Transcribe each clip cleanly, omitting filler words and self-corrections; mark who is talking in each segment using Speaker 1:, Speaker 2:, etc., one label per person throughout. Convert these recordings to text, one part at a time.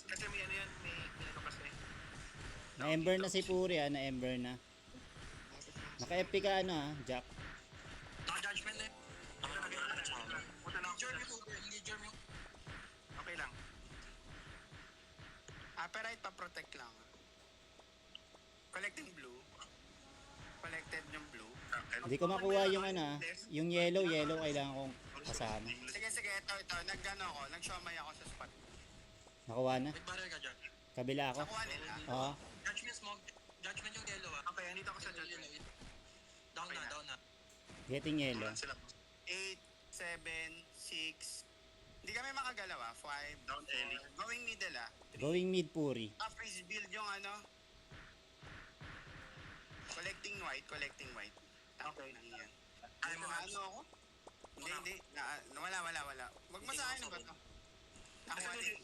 Speaker 1: Kasi may ano yan, may ano kasi.
Speaker 2: Na-ember na si Puri na-ember na. Naka-FP ka Jack.
Speaker 3: Naka-judgment na yun.
Speaker 1: Punta lang ako
Speaker 3: Germ
Speaker 1: sa-
Speaker 3: yung hindi germ yung...
Speaker 1: Okay lang.
Speaker 4: Aperite pa-protect lang. Collecting blue. Collected yung blue.
Speaker 2: Hindi ko makuha yung yung yellow kailangan kong kasama.
Speaker 4: Sige, ito. Nag-shomay ako sa spot.
Speaker 2: Nakuha na.
Speaker 3: Wait, barrel ka dyan.
Speaker 2: Kabila ako.
Speaker 4: Nakuha nila.
Speaker 2: Oo.
Speaker 3: Judgment smoke. Judgment yung yellow
Speaker 1: Okay, andito ako sa judgment.
Speaker 3: Down
Speaker 1: Okay
Speaker 3: na,
Speaker 1: na.
Speaker 3: down na.
Speaker 2: Getting yellow.
Speaker 1: Sila.
Speaker 4: 8, 7, 6. Hindi kami makagalaw 5.
Speaker 1: Down early.
Speaker 4: Going middle
Speaker 2: Going mid Puri.
Speaker 4: Freeze build yung Collecting white.
Speaker 1: Okay.
Speaker 4: Nang yan.
Speaker 3: Ay, mga
Speaker 4: Ano ako? Hindi. Wala. Wag mo sa akin ba to? Nakuha din.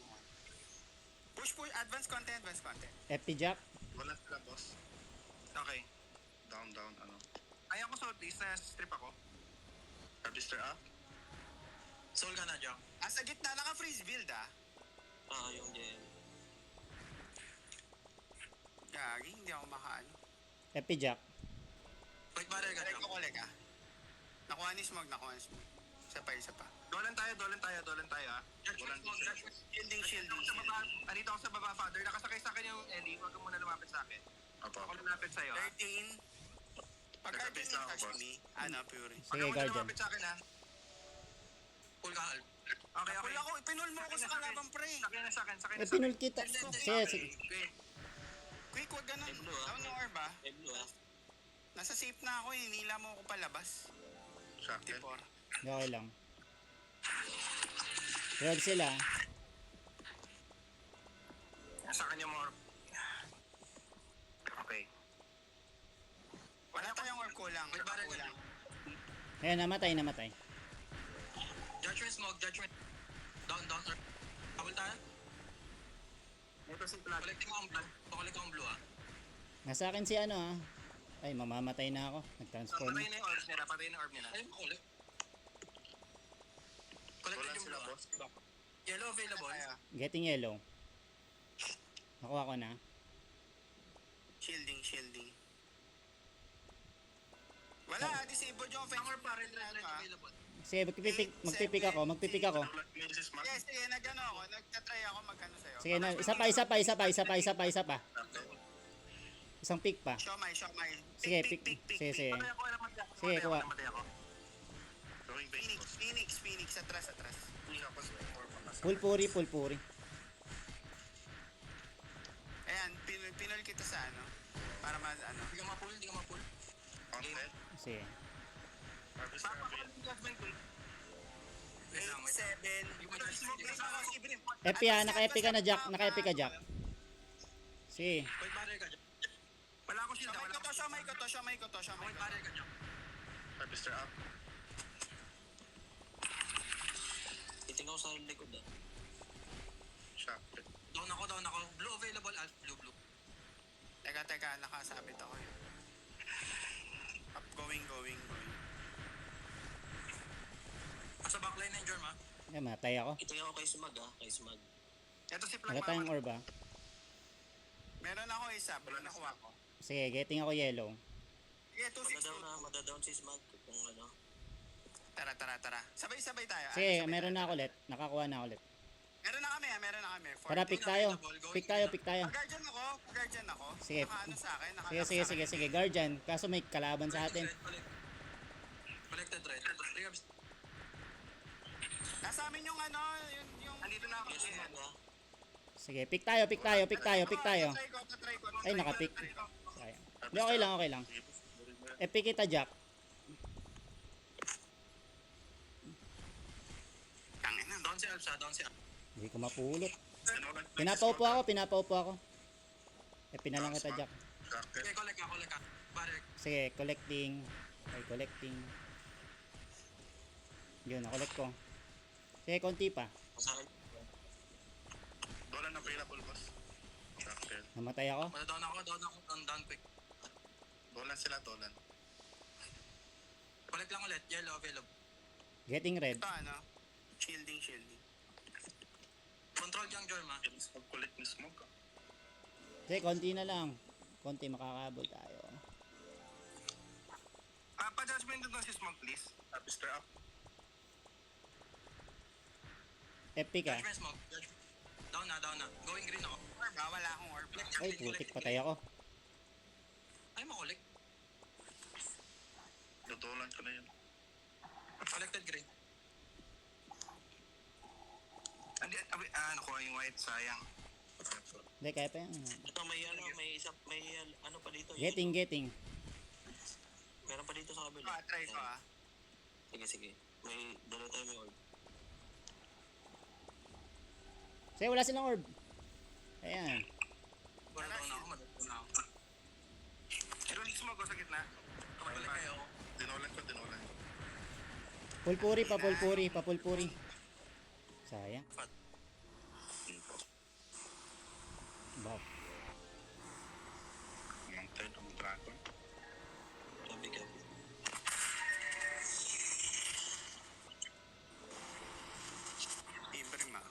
Speaker 4: Push. Advance content.
Speaker 2: FP Jack.
Speaker 1: Wala sila, boss.
Speaker 4: Okay.
Speaker 1: Down, ano. Ayaw ko sa please, na-strip ako. Register up.
Speaker 3: Soul ka na, Jack.
Speaker 4: Sa gitna, naka-freeze build
Speaker 3: Yung gel.
Speaker 4: Gagi, hindi ako makaano.
Speaker 2: FP Jack.
Speaker 3: Wait, barrel ka, Jack.
Speaker 4: Collect Nakuha ni Smog. Isa pa.
Speaker 1: Dolan tayo,
Speaker 3: Judgment smoke, judgment.
Speaker 4: Shielding.
Speaker 1: Andito ako sa baba, father. Nakasakay sa akin yung Ellie. Huwag ka muna lumapit sa akin. Ako lumapit sa'yo,
Speaker 4: 13. Pagka
Speaker 1: Nagka-base
Speaker 4: din
Speaker 1: na ako,
Speaker 4: touch
Speaker 1: boss.
Speaker 4: me, Fury.
Speaker 2: Sige,
Speaker 1: Huwag ka muna
Speaker 2: guardian.
Speaker 1: lumapit sa akin, ha?
Speaker 3: Pull ka, Al.
Speaker 1: Okay.
Speaker 4: Pull ako, pinul mo ako sa kalabang pre.
Speaker 1: Sakay na sa akin.
Speaker 2: Pinul kita. Sige.
Speaker 4: Quick, wag ganun. Down yung orb Nasa safe na ako, hinila mo ako palabas.
Speaker 1: Shocking.
Speaker 4: Tipor.
Speaker 2: Okay lang. Red sila.
Speaker 1: Sa akin yung more. Okay.
Speaker 4: Wala ko yung orb kulang.
Speaker 3: Wait, barrel ka,
Speaker 4: Kulang.
Speaker 3: Jack.
Speaker 2: Ayan, namatay.
Speaker 3: Judgment smoke, judgment. Down, or... Kabul tayo?
Speaker 1: Ito si Plat.
Speaker 3: Collecting ko ang blue. Collect ko ang blue,
Speaker 2: Nasa akin si Ay, mamamatay na ako. Nag-transform.
Speaker 1: Patay na yung orb nila.
Speaker 3: Ay, makulit. Collected
Speaker 1: Wala
Speaker 3: yung
Speaker 1: sila,
Speaker 3: blue,
Speaker 1: boss.
Speaker 3: Yellow available.
Speaker 2: Getting yellow. Nakuha ko na.
Speaker 4: Shielding. Wala, disable yung offensive.
Speaker 3: Power pa rin, red available.
Speaker 2: Sige, magpipik ako.
Speaker 4: Yes, sige, nagtatry ako magkano sa'yo.
Speaker 2: Sige, isa pa. Isang pick pa.
Speaker 4: Shomai.
Speaker 2: Sige, pick. Sige. Sige, kuha.
Speaker 1: Going base, boss.
Speaker 4: Phoenix, atras.
Speaker 2: Full Puri.
Speaker 4: Ayan, pinul kita sa para
Speaker 3: Hindi ka ma-pull.
Speaker 1: Content.
Speaker 2: Sige.
Speaker 1: Harvest Rabbit.
Speaker 3: Wait lang.
Speaker 4: 8, 7.
Speaker 3: Yung may judgment.
Speaker 2: FP naka-FP ka na Jack. Sige.
Speaker 3: Wait, barrel ka, Jack.
Speaker 1: Wala akong shield. Wala akong
Speaker 4: Shomai ko to.
Speaker 3: Wait, barrel ka, Jack.
Speaker 1: Harvester up.
Speaker 3: Titingnan ko sa likod,
Speaker 1: Shock.
Speaker 3: Down ako. Blue available, Al. Blue.
Speaker 4: Teka, nakasabit ako Up, going.
Speaker 3: Sa backline na yung germ,
Speaker 2: Ay, matay ako.
Speaker 5: Itingin ako kay Smag.
Speaker 1: Ito si Plat.
Speaker 2: Wala tayong orb
Speaker 4: Meron ako isa, pero nakuha ko.
Speaker 2: Sige, getting ako yellow.
Speaker 4: Sige, 262.
Speaker 5: Madadown si Smag kung
Speaker 4: Tara. Sabay-sabay tayo.
Speaker 2: Sige,
Speaker 4: Sabay
Speaker 2: meron
Speaker 4: tayo.
Speaker 2: na ako ulit. Nakakuha na ulit.
Speaker 4: Meron na kami.
Speaker 2: Tara, pick tayo.
Speaker 4: Guardian ako.
Speaker 2: Sige.
Speaker 4: Naka sa akin.
Speaker 2: Sige. Guardian. Kaso may kalaban sa atin.
Speaker 3: Collected red.
Speaker 4: Nasa amin yung
Speaker 1: Andito na ako.
Speaker 2: Sige, pick tayo.
Speaker 4: Tatry ko.
Speaker 2: Ay, nakapick. Sayang. Hindi, okay lang. FP kita, Jack.
Speaker 4: Tangina.
Speaker 3: Down si Alpsa.
Speaker 2: Hindi ko mapulot. Pinapaupo ako. FP na lang kita, Jack.
Speaker 3: Okay, collect ka. Barrel.
Speaker 2: Sige, collecting. Yun, na-collect ko. Sige, konti pa.
Speaker 5: Sa akin,
Speaker 1: Dolan available, boss. Shocker.
Speaker 2: Namatay ako.
Speaker 3: Down ako. Down quick.
Speaker 1: Dolan sila.
Speaker 3: Collect lang ulit. Yellow available.
Speaker 2: Getting red.
Speaker 4: Ito shielding.
Speaker 3: Control yung Jorm ha.
Speaker 1: Smoke kulit ni smoke.
Speaker 2: Sige, konti na lang. Konti, makakabol tayo.
Speaker 1: Pa-judgment doon si smoke, please. Mr. Up.
Speaker 2: FP ka.
Speaker 3: Judgment smoke. Down na, down na. Going green ako.
Speaker 4: Orb ah, wala akong orb.
Speaker 3: Collect
Speaker 2: Ay,
Speaker 3: yan, green,
Speaker 2: putik,
Speaker 3: collect.
Speaker 2: patay ako.
Speaker 3: Ay, makulik.
Speaker 1: Tutulan ko na yun.
Speaker 3: Collected green.
Speaker 1: Nakuha yung white, sayang.
Speaker 2: Hindi, kaya pa yan.
Speaker 5: Ito may ano pa dito.
Speaker 2: Getting.
Speaker 5: Meron pa dito sa kabila.
Speaker 4: Try ko ah.
Speaker 5: Sige. May dala tayo may orb.
Speaker 2: Sige, wala silang orb. Ayan.
Speaker 3: Down na ako, madagpo na ako.
Speaker 1: Release smoke ko sa gitna.
Speaker 3: Balik kayo.
Speaker 1: Dinolan ko.
Speaker 2: Papulpuri. Sayang.
Speaker 3: Fat.
Speaker 2: Buff.
Speaker 1: Yung third ng dragon.
Speaker 5: Gabi.
Speaker 4: Ibrim ah.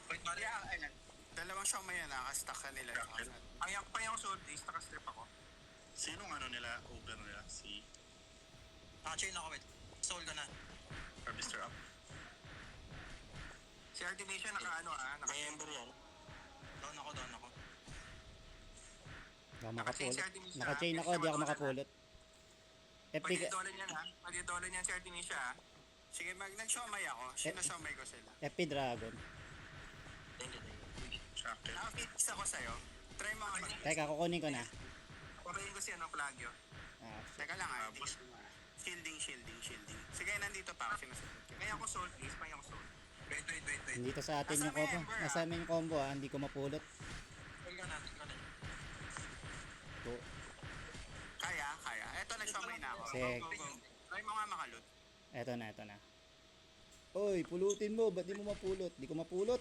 Speaker 3: Wait, balik.
Speaker 4: Dalawang siya may nakastack ka nila.
Speaker 1: Pa yung sword is, nakastrip ako.
Speaker 6: Sinong ano nila, over nila? Si
Speaker 3: Naka-chain ako, wait. Soul ka na.
Speaker 6: Mr. Up.
Speaker 1: Si Artemisia
Speaker 5: May ember yan.
Speaker 3: Down ako.
Speaker 2: Hindi ako
Speaker 1: Naka-chain si
Speaker 2: makapulot.
Speaker 1: Artemisia.
Speaker 2: Naka-chain ako, di ako makapulot. FP ka.
Speaker 1: Pag-idolan yan si Artemisia.
Speaker 4: Sige, nag-shomay ako. Sinashomay ko sila.
Speaker 2: FP Dragon.
Speaker 5: Thank you.
Speaker 6: Shackle.
Speaker 4: Nakapix ako sa'yo. Try mo ako.
Speaker 2: Teka, kukunin ko na.
Speaker 1: Patayin ko si Plagyo.
Speaker 2: Ah,
Speaker 4: Teka lang ah. Shielding. Sige, nandito pa ako. Sinusunod ko.
Speaker 1: Kaya ako soul, please. Kaya ako soul.
Speaker 3: Wait.
Speaker 2: dito sa atin yung
Speaker 4: Nasa
Speaker 2: combo.
Speaker 4: member,
Speaker 2: Nasa amin yung combo ah, hindi ko mapulot.
Speaker 3: Soul ka na.
Speaker 2: To-
Speaker 4: Kaya. Eto, nag-shomay na ako.
Speaker 2: Sige.
Speaker 4: Go. Try mo nga makalut.
Speaker 2: Eto na. Oy, pulutin mo. Ba't di mo mapulot? Di ko mapulot.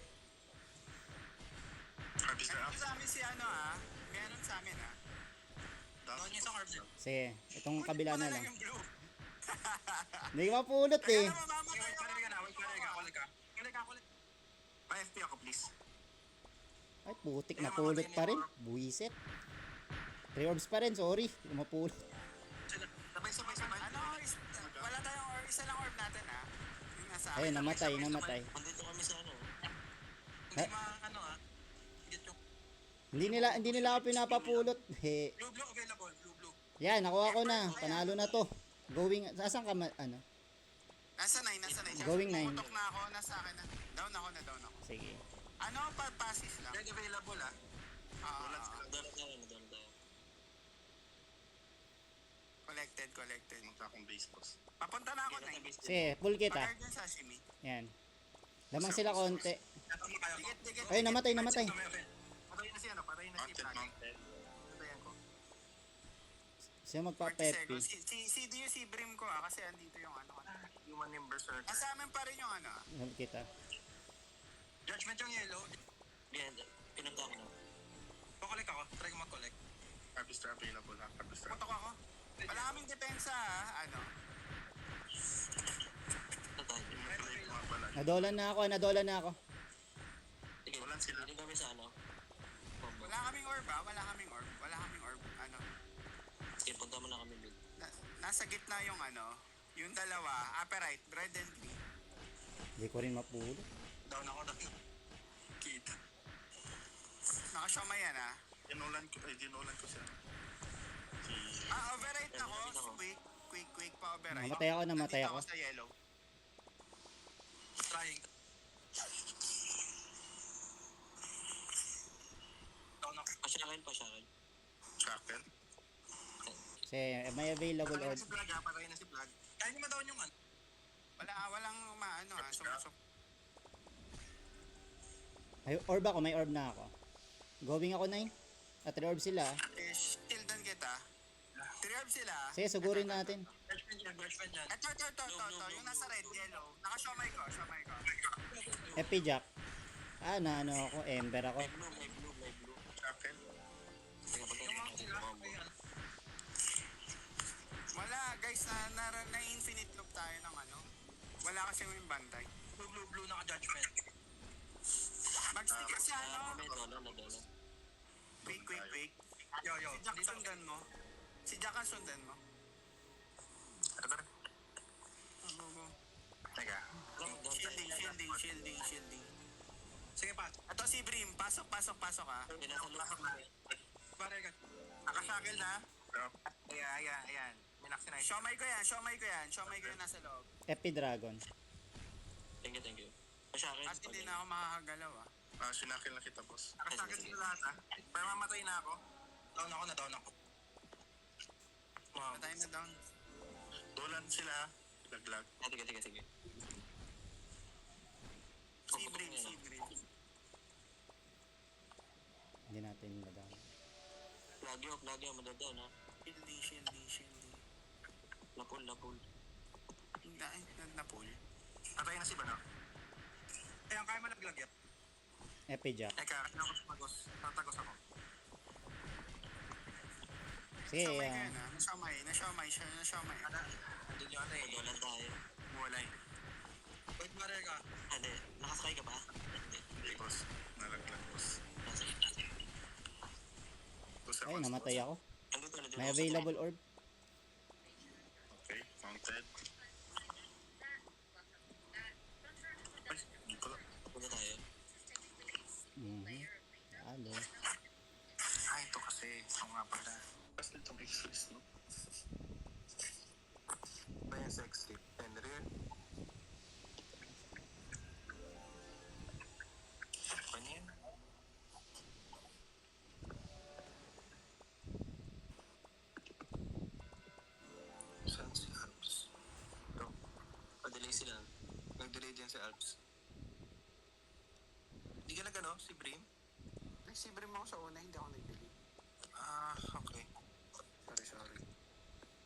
Speaker 6: Mr. Up.
Speaker 4: Ito sa amin si meron sa amin ah.
Speaker 3: Down yung isang orb.
Speaker 2: Sige, itong kabila
Speaker 4: Kunin mo
Speaker 2: na lang.
Speaker 4: yung blue.
Speaker 2: Hindi ko mapulot
Speaker 4: Kaya
Speaker 2: eh.
Speaker 4: na mamamatay
Speaker 3: Wait,
Speaker 4: ako.
Speaker 3: balik ka na. Kulik ka.
Speaker 1: Pa-FP ako, please.
Speaker 2: Ay, putik, napulot pa rin. Buisit. 3 orbs pa rin, sorry. Di ko mapulot.
Speaker 1: Sabay.
Speaker 4: Wala tayong orb. Isa lang orb natin ah. Yung nasa
Speaker 2: Ayun,
Speaker 4: akin.
Speaker 2: namatay.
Speaker 5: Nandito kami sa ano.
Speaker 3: Hindi Get yung
Speaker 2: Hindi nila ako pinapapulot. He.
Speaker 3: blue available. Blue.
Speaker 2: Yan, nakuha ko na. Panalo na to. Going, saan ka ano?
Speaker 4: Nasa 9.
Speaker 2: Going 9.
Speaker 4: Pumutok na ako. Nasa akin na. Down ako.
Speaker 2: Sige.
Speaker 4: Ano pa passes lang?
Speaker 1: Red available
Speaker 5: Doon tayo.
Speaker 4: Collected.
Speaker 6: Pumunta akong base boss.
Speaker 4: Papunta na ako 9.
Speaker 2: Sige, full kita.
Speaker 4: Pag-guard yung sashimi.
Speaker 2: Yan. Lamang sila konti.
Speaker 3: Tatama kayo.
Speaker 4: Dikit.
Speaker 2: Ay, namatay.
Speaker 1: Patayin na si
Speaker 6: Haunted
Speaker 1: Plagyo.
Speaker 6: Mountain.
Speaker 1: Patayin ko.
Speaker 2: Siya
Speaker 4: 40
Speaker 2: magpa-pepi.
Speaker 4: seconds. Si Brim ko kasi andito yung ano.
Speaker 1: Human yung berserker.
Speaker 4: Nasa amin pa rin yung ano.
Speaker 2: Full kita.
Speaker 3: Judgment yung yellow.
Speaker 5: Yan, pinunta ko na.
Speaker 3: Kukulik ako. Try ko mag-collect.
Speaker 6: Mr. Available ha. Mr. Up.
Speaker 4: Putok ako. Wala kaming depensa ano.
Speaker 5: Ito tayo.
Speaker 6: Play ko nga pala.
Speaker 2: Nadolan na ako.
Speaker 5: Sige,
Speaker 6: Walang sila.
Speaker 5: hindi kami sa ano. Combo.
Speaker 4: Wala kaming orb. Ano.
Speaker 5: Sige, punta mo na kami mid.
Speaker 4: Nasa gitna yung ano. Yung dalawa. Upper right. Red and green.
Speaker 2: Hindi ko rin mapulot.
Speaker 3: Down ako. Kita.
Speaker 4: Nakashoma yan ah.
Speaker 6: Dinolan ko siya. Si
Speaker 4: Override ako. Quick pa override.
Speaker 2: Namatay ako.
Speaker 4: Nandito ako sa yellow.
Speaker 3: Trying. Down ako.
Speaker 5: Pasyakal.
Speaker 6: Shackle.
Speaker 2: Sige, may available orb.
Speaker 1: Patayin na si Plag.
Speaker 3: Kaya nyo ma-down yung ano.
Speaker 4: Walang maano ah. Sumusok.
Speaker 2: May orb na ako. Going ako 9. At 3 orb sila.
Speaker 4: Shieldan kita. 3 orb sila.
Speaker 2: Sige, sugurin natin.
Speaker 3: Judgment yan.
Speaker 4: Ito. Yung nasa red, yellow. Nakashomay ko.
Speaker 2: FP Jack. Na ano ako, Ember ako.
Speaker 5: May blue.
Speaker 6: Shackle.
Speaker 5: Sige, punta natin. Combo.
Speaker 4: Wala guys, na infinite loop tayo ng ano. Wala kasi yung bantay.
Speaker 3: Blue naka-judgment.
Speaker 4: Mag-stick kasi ano.
Speaker 5: May dolo na dolo.
Speaker 4: Wait.
Speaker 3: Yo.
Speaker 4: Si Jack sundan mo. Si Jack ang sundan mo.
Speaker 1: Ano ba?
Speaker 4: Go.
Speaker 1: Teka.
Speaker 4: Shielding.
Speaker 3: Sige, pas.
Speaker 4: Ito si Brim, pasok ka.
Speaker 5: Pinasa loob.
Speaker 3: Pare ka.
Speaker 4: Nakasakil na.
Speaker 1: Ayan. Minaxi na
Speaker 4: Siomay ko yan nasa loob.
Speaker 2: FP Dragon.
Speaker 5: Thank you. Sa akin.
Speaker 4: At hindi na ako makakagalaw
Speaker 6: Sinakil na kita, boss.
Speaker 1: Nakasakit sila lahat ha. Pero mamatay na ako.
Speaker 3: Down ako.
Speaker 4: Patay na down.
Speaker 6: Dolan sila. Laglag.
Speaker 5: Sige.
Speaker 4: Si Brim.
Speaker 2: Hindi natin madami.
Speaker 5: Lagi ang madadaw na.
Speaker 4: Shielding.
Speaker 5: Lapul.
Speaker 4: Na-pull.
Speaker 1: Patay na si Bano.
Speaker 3: Ayan, kaya mo naglag yan.
Speaker 2: FP Jack.
Speaker 1: Teka, tatagos ako.
Speaker 2: Sige,
Speaker 4: Siomay ko yan Na-siomay.
Speaker 3: Hindi nyo ate.
Speaker 5: Dolan tayo.
Speaker 1: Walay.
Speaker 3: Wait, pare ka.
Speaker 5: Hindi. Nakasakay ka ba?
Speaker 6: Hindi, boss. Nalaglag, boss. Boss,
Speaker 2: ay, namatay ako.
Speaker 5: Andito.
Speaker 2: May available orb.
Speaker 6: Okay, mounted. Ay, hindi pala.
Speaker 5: Punta tayo.
Speaker 2: Halo.
Speaker 1: Ay, ito kasi. Ito nga pala.
Speaker 6: Tapos itong X-Freeze, no?
Speaker 1: Ba yung sex tip? Henry? Ano yan? Saan si Alps? Ito.
Speaker 5: Padelay sila.
Speaker 1: Nag-delay dyan si Alps. Hindi ka nag-ano? Si Brim?
Speaker 4: Si Brim ako sa una, hindi ako nag-delete.
Speaker 1: Okay. Sorry.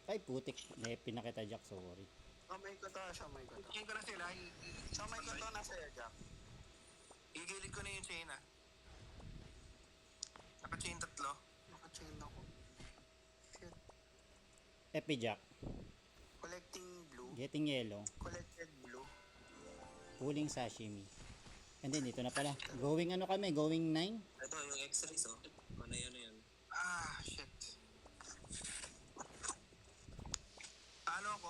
Speaker 2: Ay, putik. May pinakita Jack, sorry.
Speaker 4: Siomay ko to.
Speaker 1: Tingin ko na sila.
Speaker 4: Siomay ko to, nasa air Jack.
Speaker 1: Igilid ko na yung chain ah. Naka-chain 3.
Speaker 4: Naka-chain ako. Shit.
Speaker 2: FP Jack.
Speaker 4: Collecting blue.
Speaker 2: Getting yellow.
Speaker 4: Collected blue.
Speaker 2: Pulling sashimi. And then, dito na pala. Going 9.
Speaker 5: Ito, yung X-rays, oh. Ano yan?
Speaker 1: Shit. Ano ako?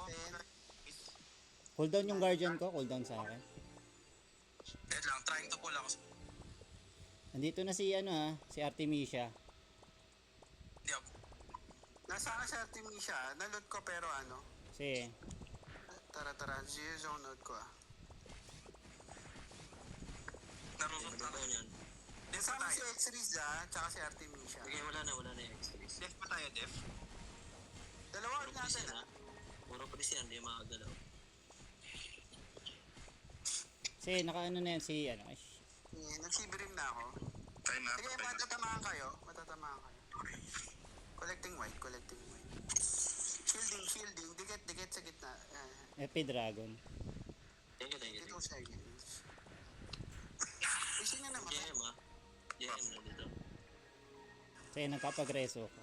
Speaker 2: Cooldown yung guardian ko. Cooldown sa akin.
Speaker 3: Wait lang, trying to pull ako.
Speaker 2: Nandito na si si Artemisia.
Speaker 3: Hindi ako.
Speaker 4: Nasa ka sa Artemisia, na-load ko pero ano.
Speaker 2: Kasi,
Speaker 4: Tara, zone load ko
Speaker 3: Narurot na.
Speaker 5: Ano yan?
Speaker 1: Def pa
Speaker 4: Kasama si
Speaker 1: tayo.
Speaker 4: X-Riz tsaka si Artemisia.
Speaker 5: Sige, wala na yung X-rays.
Speaker 1: Def pa tayo, Def.
Speaker 4: Dalawa
Speaker 5: Puro
Speaker 4: natin
Speaker 5: pulis yan, ha? Puro pulis yan, hindi makagalaw.
Speaker 2: kasi nakaano na yan si,
Speaker 4: Nagsibrim na ako.
Speaker 6: Tayo na.
Speaker 4: Sige, matatamaan kayo. Collecting white. Shielding. Dikit sa gitna.
Speaker 2: FP Dragon.
Speaker 5: Thank you.
Speaker 4: 2 seconds. Isa na naman.
Speaker 5: JM, ha? JM na dito.
Speaker 2: Kasi nagkapagreso ko.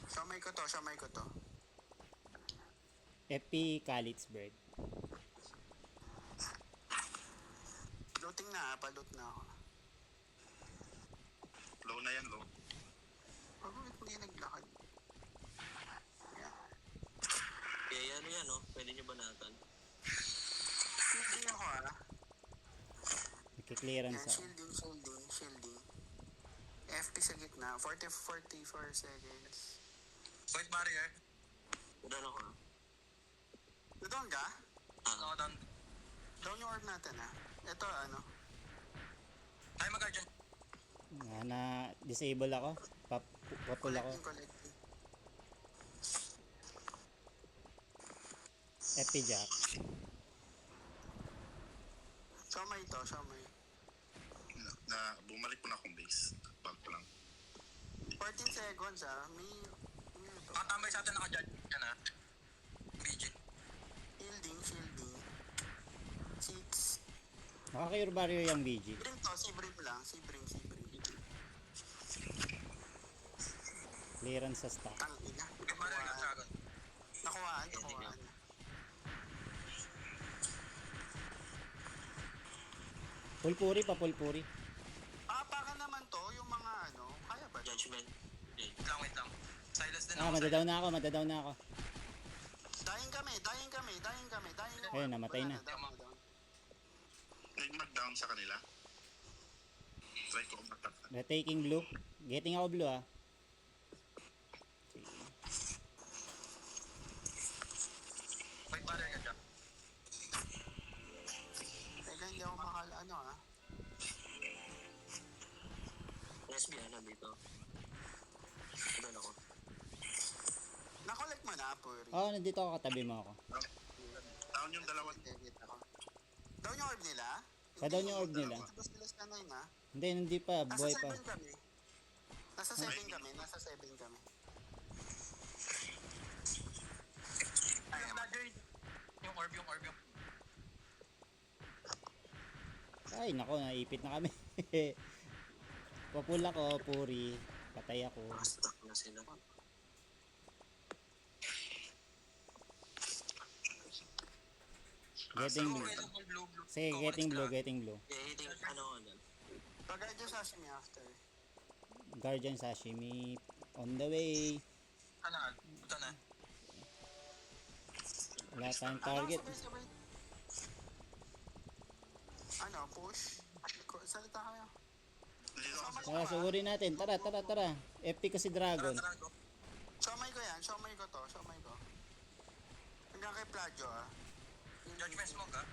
Speaker 4: Siomay ko to.
Speaker 2: FP Kalitzberg.
Speaker 4: Looting na, pa-loot na ako.
Speaker 6: Low na yan, low.
Speaker 4: Bakit hindi naglakad?
Speaker 5: Kaya ano yan, oh. Pwede nyo banatan.
Speaker 4: Shielding ako
Speaker 2: Nagkiklearance ako.
Speaker 4: Shielding. FP sa gitna, 44 seconds.
Speaker 3: Wait, barrier.
Speaker 5: Doon ako, ha?
Speaker 4: Doon ka?
Speaker 3: Oo, down.
Speaker 4: Down yung orb natin Ito
Speaker 3: Tayo mag-guardian.
Speaker 2: Na-disable ako. Papul ako.
Speaker 4: Collecting.
Speaker 2: FP Jack.
Speaker 4: Siomay.
Speaker 6: Bumalik ko na akong base. Back ko lang.
Speaker 4: 14 seconds May ito.
Speaker 3: Makatambay sa atin naka-judge. Yan, ha? BG.
Speaker 4: Shielding. 6.
Speaker 2: Nakaka-cure barrier yung VG.
Speaker 4: Brim to, si Brim lang.
Speaker 2: Clearance sa stock.
Speaker 4: Tangina.
Speaker 3: Barrier ka, Dragon.
Speaker 5: Heading up.
Speaker 2: Pulpuri pa, pulpuri.
Speaker 4: Baka naman to, yung mga ano, kaya ba?
Speaker 5: Judgment. Okay.
Speaker 3: Wait lang. Silas din
Speaker 2: Ah,
Speaker 3: ako.
Speaker 2: madadaw na ako, madadaw na ako.
Speaker 4: Dying kami.
Speaker 2: Ayun, namatay na.
Speaker 4: Down.
Speaker 6: May mag-down sa kanila. Try ko umatak.
Speaker 2: Retaking blue. Getting ako blue ah.
Speaker 3: White barrier ka dyan.
Speaker 4: Teka, hindi ako ano ah.
Speaker 5: SB, ano dito? Doon ako.
Speaker 4: Nakolect mo na, Puri.
Speaker 2: Oh, nandito ako, katabi mo ako.
Speaker 6: Down yung dalawang.
Speaker 4: Edit ako. Down yung orb nila?
Speaker 2: Pa-down yung orb nila.
Speaker 4: Tapos nila sa 9 ah.
Speaker 2: Hindi pa,
Speaker 4: Nasa
Speaker 2: buhay
Speaker 4: 7
Speaker 2: pa.
Speaker 4: kami. Nasa 7 kami.
Speaker 3: Yung dagger. Yung orb.
Speaker 2: Ay, nako, naipit na kami. Papul ako, puri. Patay ako.
Speaker 5: Stuck na sila.
Speaker 2: Getting blue.
Speaker 3: Blue.
Speaker 2: Sige, getting blue.
Speaker 5: Yeah, hitting, ano ko dyan?
Speaker 4: Pag just ask me after.
Speaker 2: Guardian sashimi on the way.
Speaker 3: Ito na.
Speaker 2: Wala tayong target.
Speaker 4: Sabay-sabay. Ano, push? Salita kayo.
Speaker 2: Tara, sugurin natin. Tara. FP kasi dragon.
Speaker 3: Tara, go.
Speaker 4: Shomay ko yan. Shomay ko. Hanggang kay Pladio ah.
Speaker 3: Judgment smoke ah.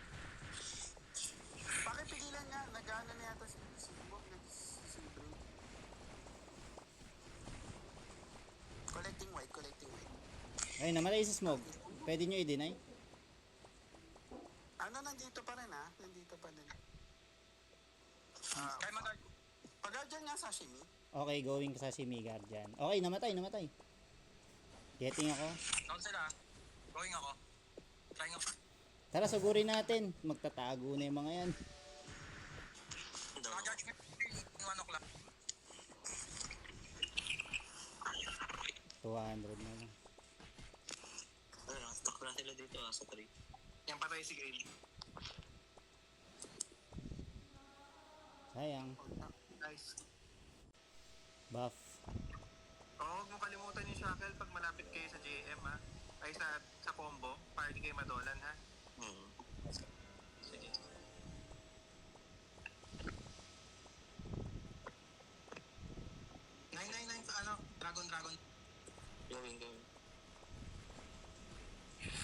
Speaker 4: Pakipigilan nga. Nag-ano na yata si Bok. Nag-silver. Collecting white.
Speaker 2: Ay, namatay si Smoke. Pwede nyo i-deny?
Speaker 4: Ano, nandito pa rin ah. Nandito pa din.
Speaker 3: Kaya mag-guard.
Speaker 4: Pag-guardian nga sashimi.
Speaker 2: Okay, going sa sashimi guardian. Okay, namatay. Getting ako.
Speaker 3: Down sila. Going ako. Trying ako.
Speaker 2: Tara, sugurin natin. Magtatago na yung mga yan.
Speaker 5: Doon ako.
Speaker 3: Judgment. Yung 1 o'clock.
Speaker 2: 200 na lang.
Speaker 5: Ano, stuck na sila dito sa 3.
Speaker 1: Yan patay si Green.
Speaker 2: Sayang.
Speaker 1: Nice.
Speaker 2: Buff.
Speaker 1: Huwag mo kalimutan yung shackle pag malapit kayo sa JM ha. Ay sa combo, para di kayo madolan ha. Sige. Nine sa ano? Dragon.
Speaker 5: Going.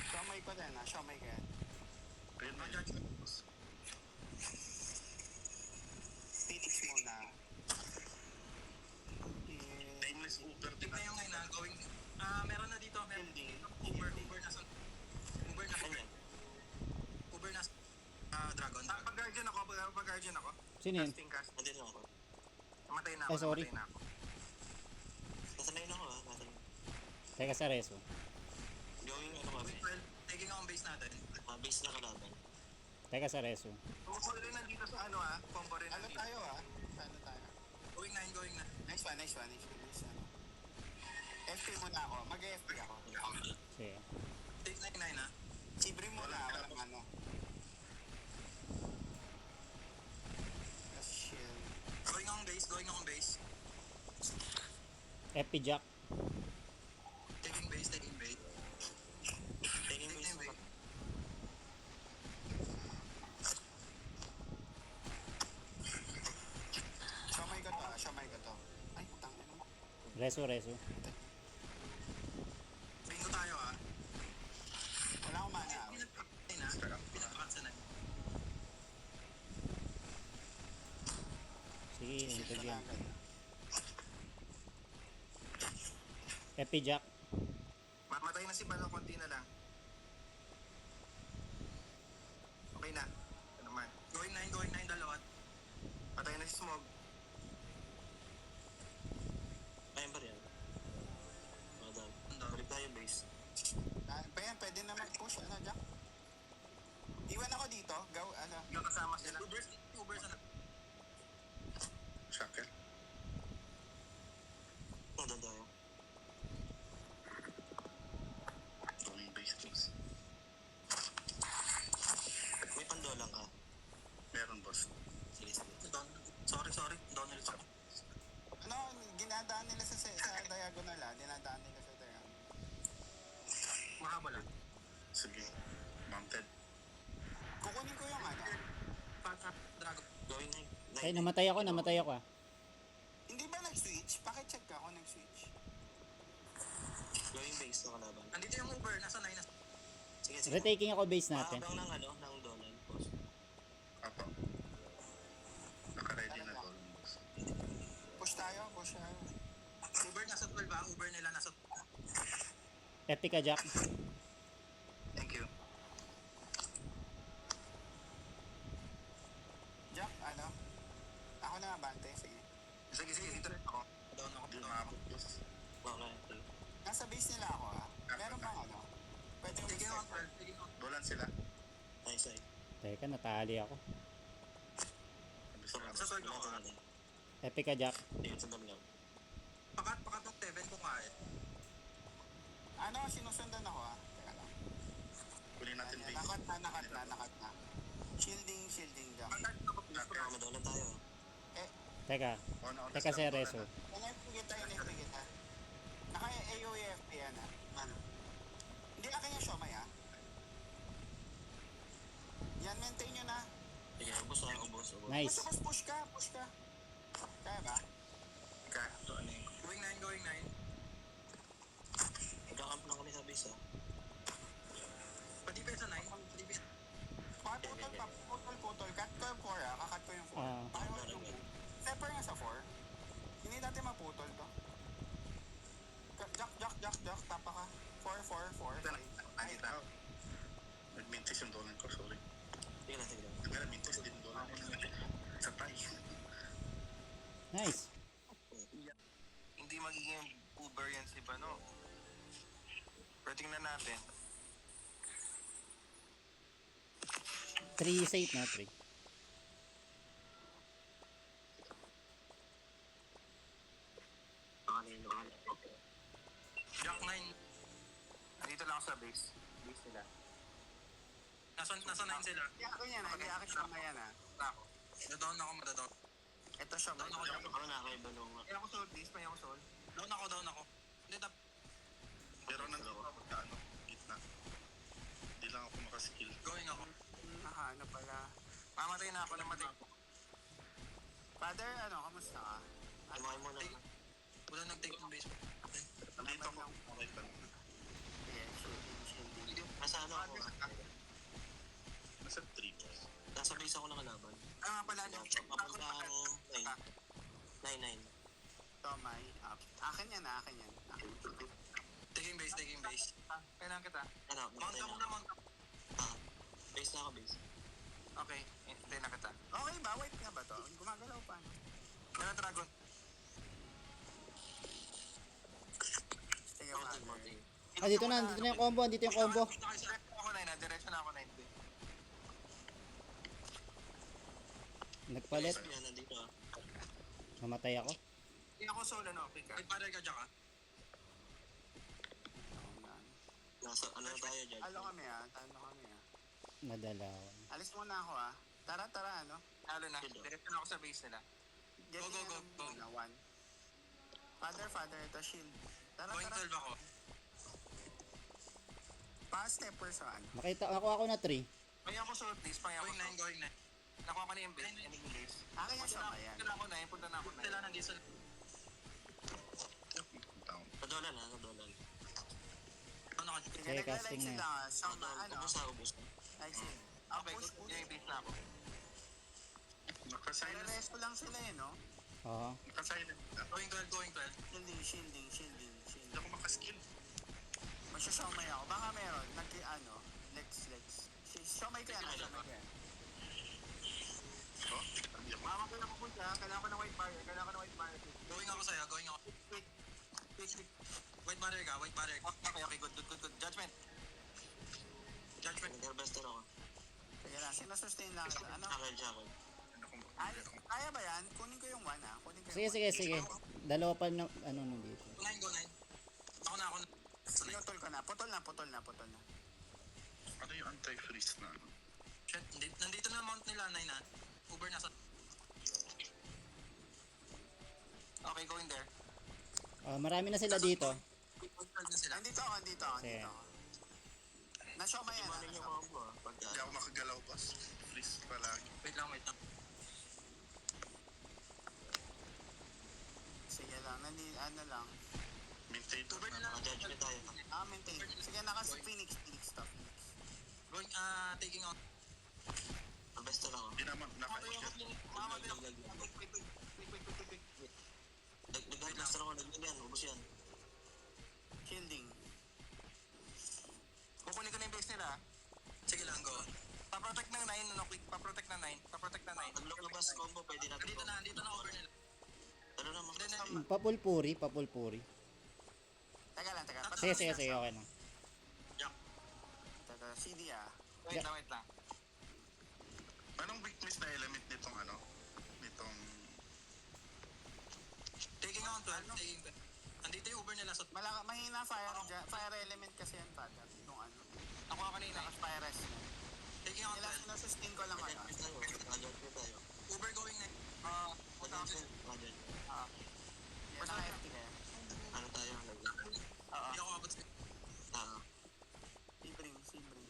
Speaker 4: Shomay ko din ah. Shomay ko yan.
Speaker 6: Ayun na yun.
Speaker 3: Judgment.
Speaker 4: Phoenix muna.
Speaker 6: Nameless Uber
Speaker 3: Tip na yung ngayon going. Meron na dito. Meron dito. Uber na sa. Uber na sa. Dragon. Pag-guardian ako.
Speaker 2: Sino yun?
Speaker 1: Casting cast.
Speaker 5: Nandito ako.
Speaker 1: Namatay na
Speaker 2: Ay,
Speaker 1: ako.
Speaker 2: sorry.
Speaker 1: Namatay na ako.
Speaker 5: Nasanayin ako ah.
Speaker 2: Teka sa reso.
Speaker 5: Going, ano kami?
Speaker 3: Well, taking ako ang base natin.
Speaker 5: Base na kalaban.
Speaker 2: Teka sa reso.
Speaker 1: Combo rin nandito sa ano ha. Combo rin
Speaker 4: Ano
Speaker 1: nandito.
Speaker 4: tayo ah? Ano tayo?
Speaker 3: Going na.
Speaker 4: Nice one. FP muna ako. Mag-FP ako.
Speaker 2: Sige.
Speaker 3: Take 99 ha.
Speaker 4: Sibre muna. Walang ano. Let's chill.
Speaker 3: Going akong base.
Speaker 2: FP Jack.
Speaker 3: Taking base.
Speaker 5: Taking base
Speaker 3: base.
Speaker 4: Shomay ko to. Ay, putang ina mo.
Speaker 2: Reso.
Speaker 3: Bingo tayo ha.
Speaker 4: Wala akong mana.
Speaker 3: Pinapakatsa na.
Speaker 2: Sige, hintag yan.
Speaker 4: Agad.
Speaker 2: FP Jack.
Speaker 1: Mamatay na si Balo. Konti na lang. Okay na. Ito naman.
Speaker 3: Going 9 dalawat.
Speaker 1: Patay na si Smog.
Speaker 5: Kaya ba yan? Balik tayo base.
Speaker 4: Pwede na mag-push. Ano, Jack? Iwan ako dito. Go, ano.
Speaker 1: Yung kasama sila.
Speaker 3: Uber na.
Speaker 6: Shackle.
Speaker 5: Doon tayo.
Speaker 6: Going base.
Speaker 3: mo lang.
Speaker 6: Sige. Mounted.
Speaker 4: Kukunin ko yung ano.
Speaker 3: Dragon.
Speaker 5: Going nine.
Speaker 2: Ay, namatay ako ah.
Speaker 4: Hindi ba nag-switch? Pakicheck ka kung nag-switch.
Speaker 5: Going base na kalaban.
Speaker 3: Nandito yung Uber, nasa 9 na.
Speaker 5: Sige, sige.
Speaker 2: Retaking ako base natin.
Speaker 5: Maabang ng ano, ng Dolan. Post.
Speaker 6: Apo. Naka-ready na to.
Speaker 4: Push tayo, push tayo.
Speaker 3: Uber nasa 12 ba? Uber nila nasa
Speaker 2: Epic ka, Jack.
Speaker 1: Thank you.
Speaker 4: Jack, ano? Ako na abante, sige.
Speaker 1: Sige, dito rin ako.
Speaker 3: down ako.
Speaker 6: Hindi maabot boss.
Speaker 5: Okay.
Speaker 4: Nasa base nila ako ah. Meron bang ano? Pwede yung
Speaker 3: Sige
Speaker 4: step.
Speaker 3: on 12. Sige on.
Speaker 6: Dolan sila.
Speaker 5: Nice, nice.
Speaker 2: Teka, natali ako.
Speaker 6: Sabi sila.
Speaker 3: Sa 12 ako.
Speaker 5: Tumata natin.
Speaker 2: Epic ka, Jack.
Speaker 5: Tingin sa Dolan.
Speaker 3: Pakat ng 7 kung kaya.
Speaker 4: Ano, sinusundan ako ah. Teka lang.
Speaker 6: Kunin natin
Speaker 4: Ayan,
Speaker 6: base.
Speaker 4: nakat na. Shielding, Jack.
Speaker 5: Baka madolan tayo.
Speaker 2: Teka,
Speaker 6: Una-una
Speaker 2: teka
Speaker 6: sila,
Speaker 2: si Reso.
Speaker 6: Dolan,
Speaker 4: Inipigit kita. Naka-AOEFP yan ah. Ano? Hindi akin yung Shomai ah. Yan, maintain nyo na.
Speaker 5: Sige, ubos na, ubos.
Speaker 2: Nice.
Speaker 4: Push ka. Kaya ba?
Speaker 6: Ika, ito ano yung
Speaker 3: Going 9.
Speaker 5: Magkakamp lang kami sa base, ah.
Speaker 3: Pati pa sa 9. Pati pa.
Speaker 4: Putol. Cut ko yung 4 ah. Kakat ko yung 4.
Speaker 2: Ah.
Speaker 4: Pakiwag yung 4. Stepper nga sa 4. Hindi natin maputol to. Jack. Tapa ka. 4.
Speaker 6: Ay, tao. Nag-mintis yung dolan ko, sorry.
Speaker 5: Sige na, sige na.
Speaker 6: Nag-mintis din yung dolan ko. Sa tayo.
Speaker 2: Nice.
Speaker 1: Hindi magiging Uber yan si Bano. Pero tingnan natin.
Speaker 2: 3 safe na, 3.
Speaker 3: Jack 9.
Speaker 1: Nandito lang ako sa base. Base nila.
Speaker 3: Nasa 9 sila.
Speaker 4: Hindi akin yan ah. Hindi akin Shomai yan ah.
Speaker 1: Ako.
Speaker 3: Down ako, madadown.
Speaker 4: Ito Shomai.
Speaker 3: Down ako, Jack.
Speaker 5: Ako na, kay Balong.
Speaker 1: May ako soul, base. May ako soul.
Speaker 3: Down ako. Hindi,
Speaker 6: Pero nandito ako sa ano, gitna. Hindi lang ako makaskill.
Speaker 3: going ako.
Speaker 4: Ano pala.
Speaker 1: Mamatay na ako, namatay.
Speaker 4: Father, ano, kamusta ka?
Speaker 5: Tumakay mo na.
Speaker 3: Wala nag-take ng base.
Speaker 6: Nandito ako, okay pa.
Speaker 4: Yeah, shielding.
Speaker 5: Nasa ano ako, ah.
Speaker 6: Nasa 3 boss.
Speaker 5: Nasa base ako nakalaban.
Speaker 3: Nga pala,
Speaker 5: Papuntang 9. 9.
Speaker 4: Shomai. Akin yan.
Speaker 3: taking base.
Speaker 1: Kailangan kita.
Speaker 5: Ano,
Speaker 3: Mount
Speaker 5: namatay
Speaker 3: ka
Speaker 5: na.
Speaker 3: muna.
Speaker 5: Base na ako, base.
Speaker 1: Okay, hintay na kita.
Speaker 4: Okay ba? Wait nga ba to? Gumagalaw pa.
Speaker 1: Kaya dragon.
Speaker 4: Sige,
Speaker 5: Mountain,
Speaker 4: Father.
Speaker 5: mountain.
Speaker 2: Ah, dito na yung combo. Andito yung combo.
Speaker 1: Ako 9, diretso na ako 9.
Speaker 2: Nagpalit.
Speaker 5: Yan, nandito, ah.
Speaker 2: Mamatay ako.
Speaker 1: Hindi ako soul, ano, pick up.
Speaker 3: Wait, father ka, Jack, ah.
Speaker 5: Nasa, ano tayo, Judge?
Speaker 4: Talo kami ah.
Speaker 2: Nadalawan.
Speaker 4: Alis muna ako ah. Tara, ano?
Speaker 1: Halo na. Diretso na ako sa base nila.
Speaker 4: Get
Speaker 3: Go.
Speaker 4: Muna, 1. Father, ito shield. Tara.
Speaker 3: Going 12 ako.
Speaker 4: Pa-stepper sa ano.
Speaker 2: Nakuha ako na 3.
Speaker 1: May ako soul, please. May ako soul.
Speaker 3: Going 9.
Speaker 1: Nakuha ko na yung base. Enemy base.
Speaker 4: Akin yung Shomai yan.
Speaker 1: Punta na ako 9. Punta na ako 9.
Speaker 3: Sila nandito sa...
Speaker 6: Down.
Speaker 5: Sa Dolan, ah. Sa Dolan.
Speaker 3: Ano ka,
Speaker 4: Sige,
Speaker 2: Okay,
Speaker 4: nag-like
Speaker 2: casting
Speaker 4: sila.
Speaker 2: na.
Speaker 4: Shomai, ano?
Speaker 5: Ubus na.
Speaker 4: Like sila.
Speaker 1: Okay,
Speaker 4: Push.
Speaker 1: good. Yung base na ako.
Speaker 6: Naka-silent.
Speaker 4: Resto lang sila eh, no?
Speaker 2: Oo.
Speaker 6: Naka-silent.
Speaker 3: going 12.
Speaker 4: Shielding.
Speaker 6: Hindi ako makaskill.
Speaker 4: Magsha-Shomai ako. Baka meron. Lex. Shomai ko yan.
Speaker 6: Oh, hindi ako.
Speaker 1: Mama ko na pupunta. Kailangan ko ng white barrier.
Speaker 3: Going ako sa'yo,
Speaker 1: Quick.
Speaker 3: White barrier ka.
Speaker 1: Okay, good. Judgment.
Speaker 5: Nag-harvester ako.
Speaker 4: Sige lang. Sinasustain lang. Ano?
Speaker 5: Jackal.
Speaker 4: Kaya ba yan? Kunin ko yung 1 ah.
Speaker 2: Sige. Dalawa pa ng ano nandito.
Speaker 3: Go 9. Ako na.
Speaker 4: Pinutol ko na. Putol na.
Speaker 6: Ano yung anti-freeze na ano?
Speaker 3: Shit, nandito na mount nila, 9 na. Uber nasa...
Speaker 1: Okay, going there.
Speaker 2: Marami na sila dito.
Speaker 3: Going 12 na sila.
Speaker 4: Andito ako.
Speaker 2: Sige.
Speaker 4: Na-show ba yan?
Speaker 5: Imanin yung combo ah. Pagka,
Speaker 6: Hindi ako makagalaw, boss. Freeze palagi.
Speaker 3: Wait lang, wait lang.
Speaker 4: Sige lang, ano lang.
Speaker 6: Maintain
Speaker 3: Uber
Speaker 6: na.
Speaker 3: nila.
Speaker 5: judgment tayo.
Speaker 4: Maintain. Sige, Phoenix stop.
Speaker 3: Going, taking out.
Speaker 5: Ang best na lang.
Speaker 6: Hindi naman naka-shot.
Speaker 5: Dagdag basta naman. Dagdag yan. Ubus yan.
Speaker 4: Shielding.
Speaker 3: Kukunin ko na yung base nila. Sige lang, go. Pa-protect ng 9, ano, quick. Pa-protect ng 9. Pa-protect ng 9.
Speaker 5: Paglabas combo, pwede natin.
Speaker 3: Andito na over nila.
Speaker 5: Ano naman?
Speaker 2: Papulpuri.
Speaker 4: Teka lang.
Speaker 2: Sige, okay na.
Speaker 4: Teka, CD
Speaker 3: Wait lang.
Speaker 6: Anong weakness na element nitong ano? Nitong...
Speaker 3: Taking out 12. Taking 12. Andito yung Uber nila. So,
Speaker 4: Mahina fire element kasi yan Padat. Nung ano.
Speaker 3: ako kanina.
Speaker 4: Tapos fire rest.
Speaker 3: Taking out
Speaker 4: Kailangan
Speaker 3: 12.
Speaker 4: nasa-sustain ko lang ano.
Speaker 5: Judgment tayo. Judgment tayo.
Speaker 3: Uber going na.
Speaker 5: Judgment.
Speaker 4: Yan ang FT kaya.
Speaker 5: Ano tayo? Dagdag.
Speaker 3: Hindi ako abot sa...
Speaker 4: Sebring.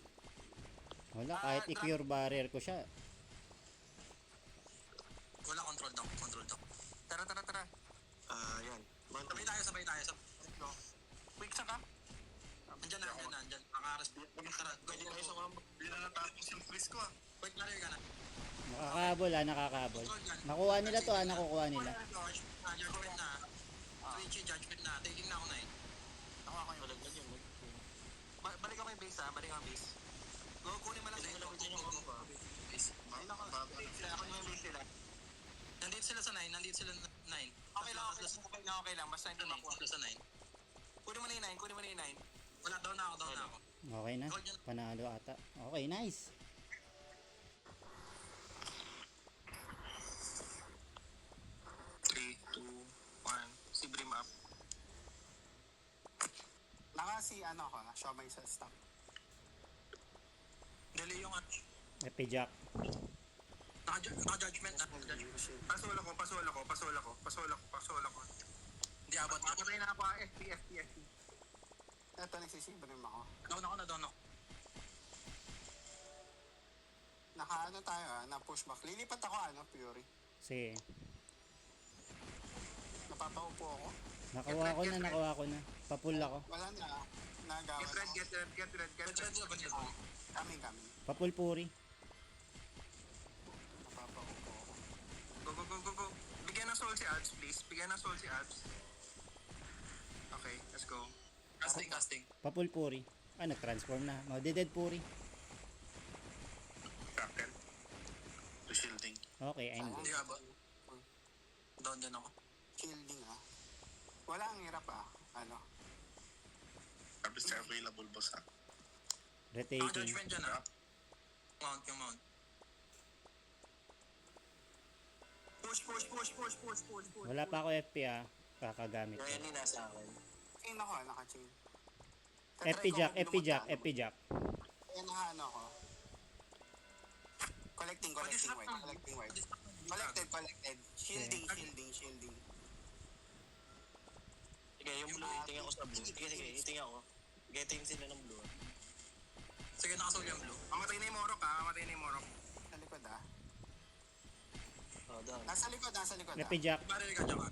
Speaker 2: Wala, kahit i-cure barrier ko siya.
Speaker 3: Wala, control down. Tara.
Speaker 5: Yan.
Speaker 3: Sabay tayo. Go. Quick sa ka? Andyan na. Pakaras. Tara, go.
Speaker 5: Pwede tayo sa combo.
Speaker 6: Hindi na natapos yung freeze ko ah.
Speaker 3: Quick, barrier ka na.
Speaker 2: Nakakabol. Nakuha nila to, nakukuha nila.
Speaker 3: Judgment na. Twitchy, judgment na. Taking na ako na eh.
Speaker 4: Ako yung
Speaker 5: Dagdag yun.
Speaker 3: Balik ako yung base ha. Go, kunin mo lang sa ilo. Go. Base.
Speaker 4: Ay, nako.
Speaker 3: Ako yung base nila. Nandito sila sa 9. Okay lang. Basta hindi makuha sila sa 9. Kunin mo na yung 9. Wala, down na ako.
Speaker 2: Okay na. Panalo ata. Okay, nice.
Speaker 3: Three, two, one. Si Brim up.
Speaker 4: Show may sa stock.
Speaker 3: Dali yung
Speaker 2: Epijack.
Speaker 3: naka-judgment na.
Speaker 1: Pasol ako.
Speaker 3: Hindi abot.
Speaker 1: Patay na ako, FP.
Speaker 4: Ito, nagsisibrim ako.
Speaker 3: Down ako.
Speaker 4: Tayo na-pushback. Lilipat ako, Fury.
Speaker 2: Sige.
Speaker 4: Napapaupo ako.
Speaker 2: Nakuha ko na. Papul ako.
Speaker 4: Wala na. Nagawa na ako.
Speaker 1: Get red.
Speaker 4: Coming.
Speaker 2: Papulpuri.
Speaker 4: Napapaupo ako.
Speaker 1: Go. Bigyan ng soul si Abs, please. Okay, let's go.
Speaker 3: Casting.
Speaker 2: Papulpuri. Nag-transform na. Dead puri.
Speaker 6: Crackle. To shielding.
Speaker 2: Okay, I'm
Speaker 3: Hindi
Speaker 2: good.
Speaker 3: abot. Down din ako.
Speaker 4: Shielding Wala ang hirap
Speaker 6: Abis na available, boss ha.
Speaker 2: Retaking.
Speaker 3: Naka-judgment dyan ha. Yung mount. Push.
Speaker 2: Wala pa ako FP kakagamit ko.
Speaker 5: Kaya ni nasa akin.
Speaker 4: Chain ako, naka-chain.
Speaker 2: FP Jack.
Speaker 4: Kaya ako. Collecting white. Collected. Shielding.
Speaker 5: Sige, yung blue, itingin ko sa blue. Sige, itingin ako. Getting sila ng blue.
Speaker 3: Sige, nakasul yung blue.
Speaker 1: Mamatay na yung Morok.
Speaker 4: Sa likod
Speaker 5: Oh, down.
Speaker 4: Nasa likod
Speaker 2: FP Jack.
Speaker 3: Barrier ka dyan ka.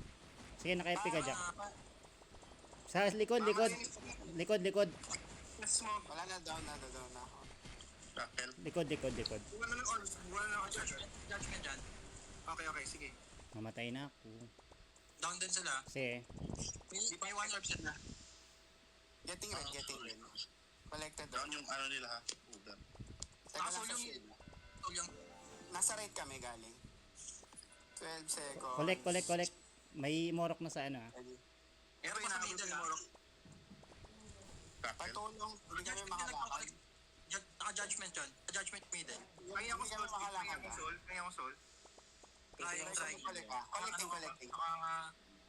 Speaker 2: Sige, naka-FP ka Jack. Sa likod.
Speaker 1: Smoke.
Speaker 4: Wala na, down na ako.
Speaker 6: Crackle.
Speaker 2: Likod.
Speaker 1: Wala na orbs.
Speaker 3: Judgment dyan.
Speaker 1: Okay, sige.
Speaker 2: Mamatay na ako.
Speaker 3: Down din sila.
Speaker 2: Sige.
Speaker 3: May one orb sila.
Speaker 4: Getting red. Collected
Speaker 6: Down yung ano nila ha. Udan.
Speaker 4: Teka lang
Speaker 3: Nakasul
Speaker 4: sa
Speaker 3: yung...
Speaker 4: shield.
Speaker 3: yung...
Speaker 4: Nasa red kami galing. 12 seconds.
Speaker 2: Collect. May morok na sa
Speaker 4: Ready.
Speaker 3: Pero pa sa middle ha.
Speaker 6: Crackle.
Speaker 4: Patulong, hindi kami makalakad.
Speaker 3: Naka-judgment dyan. Judgment middle.
Speaker 1: Kaya ko
Speaker 4: Hindi kami makalakad.
Speaker 1: soul.
Speaker 3: Try.
Speaker 4: Collecting.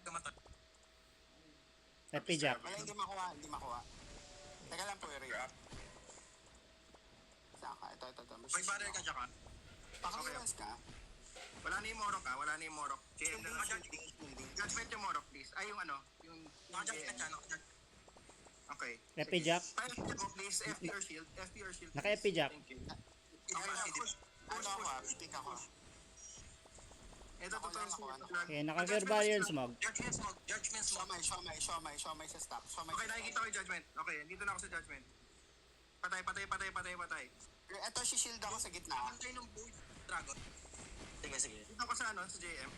Speaker 3: Kamatay.
Speaker 2: FP Jack.
Speaker 4: Wala, hindi makuha. Teka lang po, Eric. Saan ka? Ito.
Speaker 3: May barrier ka dyan ka.
Speaker 4: Paka-clearance ka.
Speaker 1: Wala na yung Morok. JM na lang. Judgment yung Morok, please. Ay, yung ano. Yung...
Speaker 3: Naka-judgment dyan.
Speaker 1: Okay.
Speaker 2: FP Jack.
Speaker 1: Fire shield mo, please. FP or shield. FP or shield.
Speaker 2: Naka FP Jack.
Speaker 1: Thank you.
Speaker 4: Okay,
Speaker 1: Push,
Speaker 4: ano ako ah, pick ako.
Speaker 1: Ito,
Speaker 4: Ako lang ako, ano.
Speaker 2: Okay, naka-fair barrier smog.
Speaker 3: Judgment smoke. Judgment smoke.
Speaker 4: Siomay sa stock. Siomay
Speaker 1: Okay,
Speaker 4: sa
Speaker 1: nakikita ko yung judgment. Okay, dito na ako sa judgment. Patay.
Speaker 4: Ito, shield ako sa gitna.
Speaker 3: Antay ng buhay. Dragon.
Speaker 5: Sige, sige.
Speaker 1: Dito ako sa ano, sa JM.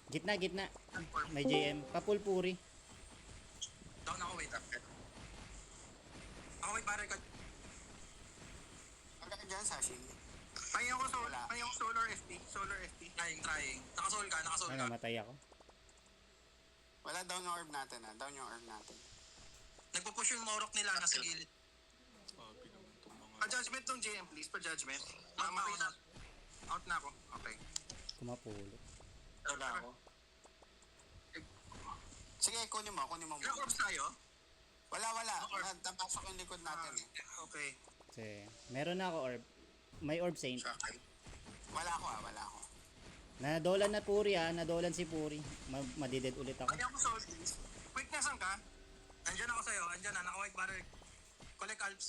Speaker 2: Gitna. May JM. Papulpuri.
Speaker 3: Down ako, wait. Ako may barrel ka.
Speaker 4: Hanggang dyan sa shield.
Speaker 1: Pahingin ko
Speaker 4: Wala.
Speaker 1: solar FP.
Speaker 3: Trying. Nakasol ka.
Speaker 2: Ano, matay ako.
Speaker 4: Wala down yung orb natin ah. Down yung orb natin.
Speaker 3: Nagpo-push yung Morok nila nasa gilid.
Speaker 1: Pa-judgment tong JM, please. Pa-judgment.
Speaker 3: Mauna.
Speaker 1: Out na ako. Okay.
Speaker 2: Kumapulot.
Speaker 5: Wala ako.
Speaker 4: Sige, kunin mo
Speaker 3: Ilang
Speaker 4: muna.
Speaker 3: orbs tayo?
Speaker 4: Wala. Napasok yung likod natin eh.
Speaker 1: Okay.
Speaker 2: Kasi, meron na ako orb. May orb saint.
Speaker 4: Wala ako.
Speaker 2: Nadolan na Puri nadolan si Puri. Madided ulit ako.
Speaker 1: Pahingin ko soul, please. Quick na, saan ka?
Speaker 3: Andyan ako sa'yo. Andyan na. Naka-white barrel. Collect alps.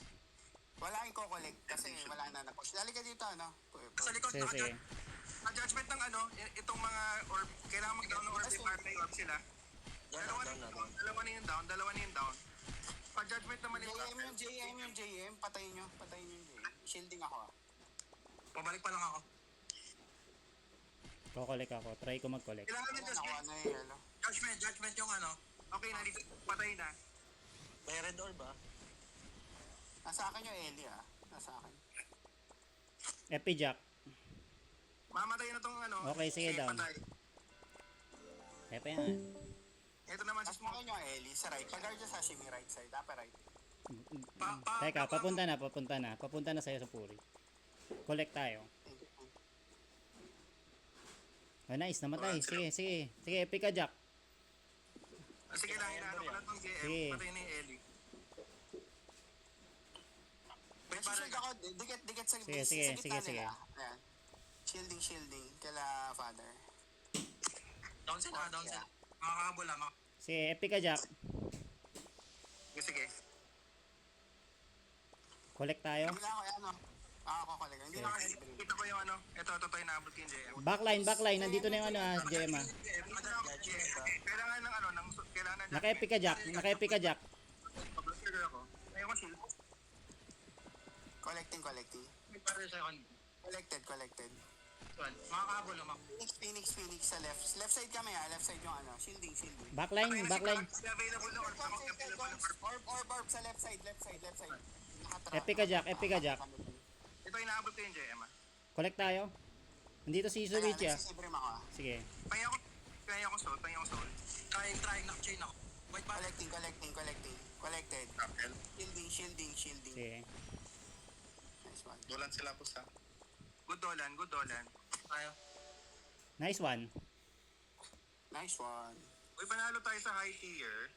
Speaker 4: Wala yung ko-collect kasi wala na na-push. Dali ka dito, ano?
Speaker 3: Sa likod.
Speaker 2: Sige.
Speaker 1: Pa-judgment ng ano, itong mga orb, kailangan mag-down ng orb para may orb sila.
Speaker 5: Down na.
Speaker 1: Dalawa na yung down. Pa-judgment naman yung
Speaker 4: yung JM. Patayin nyo yung JM. Shielding ako ah.
Speaker 3: Pabalik pa lang ako.
Speaker 2: Ko-collect ako. Try ko mag-collect.
Speaker 1: Kailangan ng
Speaker 4: Nakuha
Speaker 1: judgment.
Speaker 4: na yung yellow.
Speaker 3: Judgment yung ano.
Speaker 1: Okay, nandito. Patay na.
Speaker 5: May red orb ah.
Speaker 4: Nasa akin yung Ellie ah. Nasa akin.
Speaker 2: FP Jack.
Speaker 1: Mamatay na tong ano.
Speaker 2: Okay, sige, down.
Speaker 1: Patay.
Speaker 2: Kaya pa yan.
Speaker 1: Ito naman si
Speaker 4: Nasa
Speaker 1: Smoke.
Speaker 4: akin yung Ellie. Sa right. Pag-guard dyan sa Shimi right side. Upper right.
Speaker 2: Teka, papunta na sa'yo sa Puri. Collect tayo. Oh, nice, namatay. Sige, FP ka Jack.
Speaker 1: Sige lang, inaano ko lang tong JM.
Speaker 2: Sige.
Speaker 1: Patay na yung Ellie.
Speaker 3: May barrel
Speaker 4: Shield
Speaker 3: ka.
Speaker 4: ako. Dikit sa
Speaker 2: Sige,
Speaker 4: sa
Speaker 2: sige,
Speaker 4: gitna
Speaker 2: sige, sige.
Speaker 4: nila. Ayan. Shielding. Kala father.
Speaker 3: Down sila. Makakahabol ah.
Speaker 2: Sige, FP ka Jack.
Speaker 1: Sige.
Speaker 2: Collect tayo.
Speaker 4: Hindi na ako, ano. Ako collect. Hindi na ako libre.
Speaker 1: Kita ko yung ano. Ito yung naabot ko yung JM.
Speaker 2: Backline. Nandito na yung ano JM ah.
Speaker 1: Kailangan ng ano, kailangan ng
Speaker 2: Naka-FP ka Jack.
Speaker 1: Trigger ako. Ayoko shield.
Speaker 4: Collecting.
Speaker 3: May barrel sa'yo.
Speaker 4: Collected.
Speaker 3: Makakahabol ah.
Speaker 4: Phoenix sa left. Left side kami ah. Left side yung ano. Shielding.
Speaker 2: Backline.
Speaker 1: Available na orb.
Speaker 4: Orb sa left side.
Speaker 2: FP ka Jack.
Speaker 1: Ito yung naabot ko yung JM ah.
Speaker 2: Collect tayo. Nandito si Izuichi ah.
Speaker 4: Nagsisibrim ako ah.
Speaker 2: Sige.
Speaker 1: Pahingin ko soul.
Speaker 3: Trying. Naka-chain ako. White barrel.
Speaker 4: Collected.
Speaker 6: Kapel.
Speaker 4: Shielding.
Speaker 2: Sige.
Speaker 4: Nice one.
Speaker 6: Dolan sila po sa.
Speaker 1: Good dolan.
Speaker 3: Tayo.
Speaker 2: Nice one.
Speaker 4: Nice one.
Speaker 1: Uy, panalo tayo sa high tier.